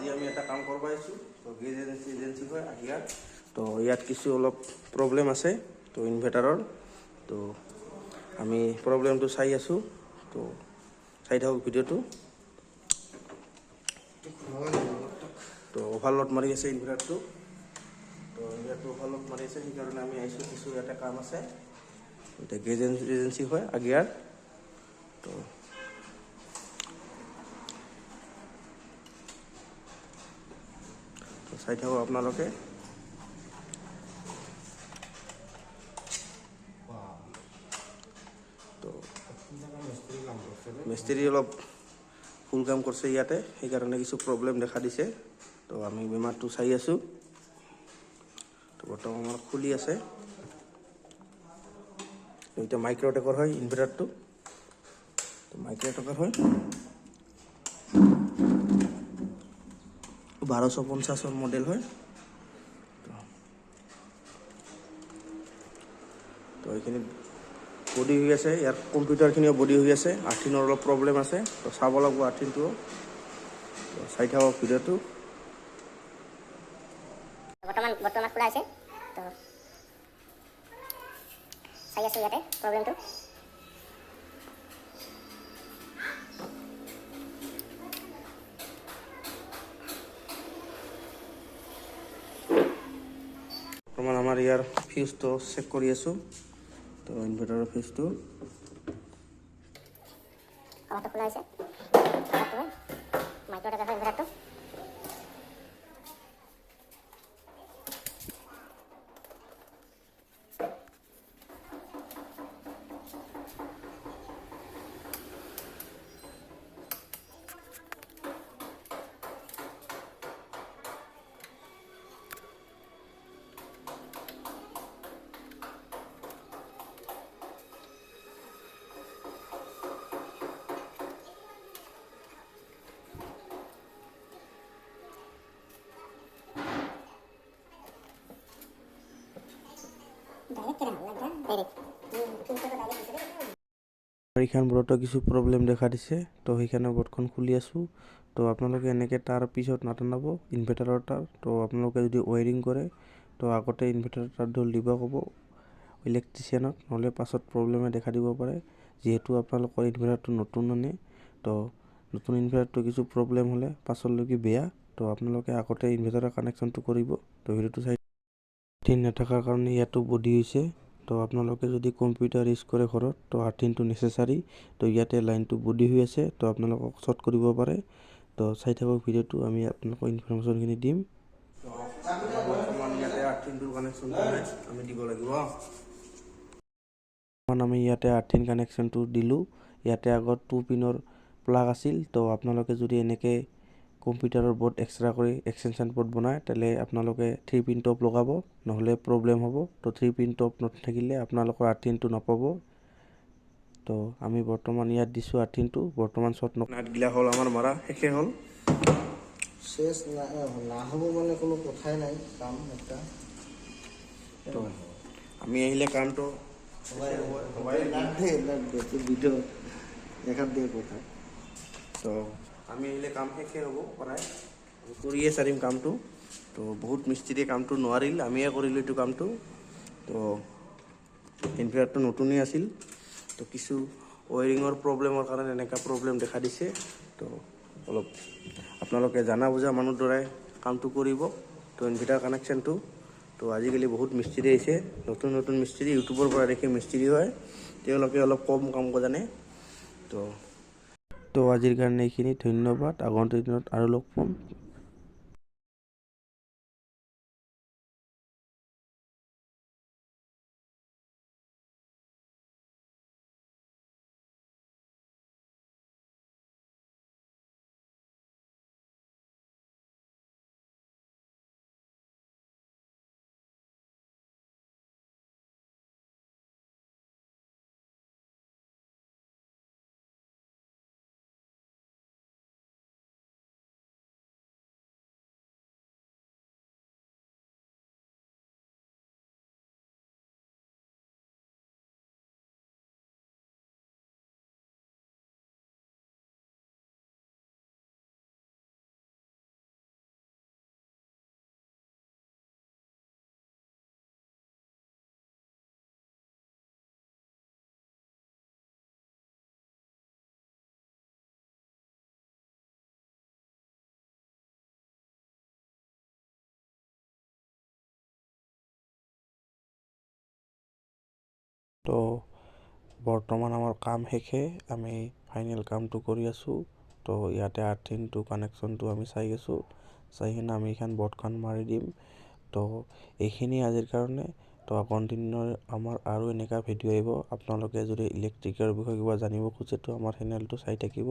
আজি আমি এটা কাম কৰিব আহিছোঁ তো গেজ এজেঞ্চি হয় আহিয়াৰ তো ইয়াত কিছু অলপ প্ৰব্লেম আছে তো ইনভাৰ্টাৰৰ তো আমি প্ৰব্লেমটো চাই আছোঁ তো চাই থাকক ভিডিঅ'টো তো অভাৰলোড মাৰি আছে ইনভাৰ্টাৰটো তো ইনভাৰ্টাৰটো অভাৰলোড মাৰি আছে সেইকাৰণে আমি আহিছোঁ কিছু ইয়াতে কাম আছে এতিয়া গেজ এজেঞ্চি হয় আগিয়াৰ তো চাই থাকক আপোনালোকে তো মিস্ত্ৰী অলপ ফুল কাম কৰিছে ইয়াতে সেইকাৰণে কিছু প্ৰব্লেম দেখা দিছে তো আমি বেমাৰটো চাই আছোঁ তো বৰ্তমান আমাৰ খুলি আছে তো এতিয়া মাইক্ৰ'টেকৰ হয় ইনভাৰ্টাৰটো তো মাইক্ৰ'টেকৰ হয় 1250 মডেল হয় তো এইখিনি বডি হৈ আছে ইয়াৰ কম্পিউটাৰখিনিও বডি হৈ আছে আৰ্থিনৰ অলপ প্ৰব্লেম আছে তো চাব লাগিব আৰ্থিনটো তো চাই থাকক ভিডিঅ'টো বৰ্তমান খোলা আছে তো চাই আছোঁ ইয়াতে প্ৰব্লেমটো বৰ্তমান আমাৰ ইয়াৰ ফিউজটো চেক কৰি আছোঁ তো ইনভাৰ্টাৰৰ ফিউজটো কাভাৰটো খোলা হৈছে মাইক্ৰ'টেকাৰ হয় ইনভাৰ্টাৰটো এইখান বোৰ্ডতো কিছু প্ৰব্লেম দেখা দিছে তো সেইকাৰণে বোৰ্ডখন খুলি আছোঁ তো আপোনালোকে এনেকৈ তাৰ পিছত নাটানাব ইনভাৰ্টাৰৰ তাৰ তো আপোনালোকে যদি ৱায়াৰিং কৰে তো আগতে ইনভাৰ্টাৰৰ তাঁৰডাল দিব ক'ব ইলেক্ট্ৰিচিয়ানক নহ'লে পাছত প্ৰব্লেমে দেখা দিব পাৰে যিহেতু আপোনালোকৰ ইনভাৰ্টাৰটো নতুন আনে তো নতুন ইনভাৰ্টাৰটো কিছু প্ৰব্লেম হ'লে পাছলৈকে বেয়া তো আপোনালোকে আগতে ইনভাৰ্টাৰৰ কানেকশ্যনটো কৰিব তো ভিডিঅ'টো চাই আৰ্থিন নথকাৰ কাৰণে ইয়াতো বডি হৈছে তো আপোনালোকে যদি কম্পিউটাৰ ইউজ কৰে ঘৰত তো আৰ্থিনটো নেচেচাৰী তো ইয়াতে লাইনটো বডি হৈ আছে তো আপোনালোকক শ্বৰ্ট কৰিব পাৰে তো চাই থাকক ভিডিঅ'টো আমি আপোনালোকক ইনফৰমেশ্যনখিনি দিম বৰ্তমান ইয়াতে আৰ্থিনটোৰ কানেকশ্যনটো আমি দিব লাগিব আমি ইয়াতে আৰ্থিন কানেকশ্যনটো দিলোঁ ইয়াতে আগত 2 পিনৰ প্লাগ আছিল তো আপোনালোকে যদি এনেকৈ কম্পিউটাৰৰ বৰ্ড এক্সট্ৰা কৰি এক্সটেনশ্যন পৰ্ট বনায় তেলে আপোনালোকে 3 পিন টপ লগাব নহ'লে প্ৰব্লেম হ'ব তো 3 পিন টপ নাথাকিলে আপোনালোকৰ আৰ্থিনটো নাপাব তো আমি বৰ্তমান ইয়াত দিছোঁ আৰ্থিনটো বৰ্তমান শ্বৰ্ট নাটগিলা হ'ল আমাৰ মাৰা শেষে হ'ল শেষ না হ'ব মানে কোনো কথাই নাই কাম এটা তো আমি আহিলে কামটো ভিডিঅ' দেখাত দিয়ে কথা তো আমি আহিলে কাম শেষে হ'ব প্ৰায় আমি কৰিয়ে চাৰিম কামটো তো বহুত মিস্ত্ৰীয়ে কামটো নোৱাৰিল আমিয়ে কৰিলোঁ এইটো কামটো তো ইনভাৰ্টাৰটো নতুনেই আছিল তো কিছু ৱায়াৰিঙৰ প্ৰব্লেমৰ কাৰণে এনেকুৱা প্ৰব্লেম দেখা দিছে তো অলপ আপোনালোকে জানা বুজা মানুহৰ দ্বাৰাই কামটো কৰিব তো ইনভাৰ্টাৰ কানেকশ্যনটো তো আজিকালি বহুত মিস্ত্ৰী আহিছে নতুন নতুন মিস্ত্ৰী ইউটিউবৰ পৰা দেখি মিস্ত্ৰী হয় তেওঁলোকে অলপ কম কাম জানে তো আজিৰ কাৰণে এইখিনি ধন্যবাদ আগন্তুক দিনত আৰু লগ পাম তো বৰ্তমান আমাৰ কাম শেষে আমি ফাইনেল কামটো কৰি আছোঁ। তো ইয়াতে আৰ্থিংটো কানেকশ্যনটো আমি চাই আছোঁ, চাই কিনে আমি এইখন বৰ্ডখন মাৰি দিম। তো এইখিনি আজিৰ কাৰণে। তো কণ্টিনিউ আমাৰ আৰু এনেকুৱা ভিডিঅ' আহিব। আপোনালোকে যদি ইলেক্ট্ৰিকৰ বিষয়ে কিবা জানিব খোজে তো আমাৰ চেনেলটো চাই থাকিব।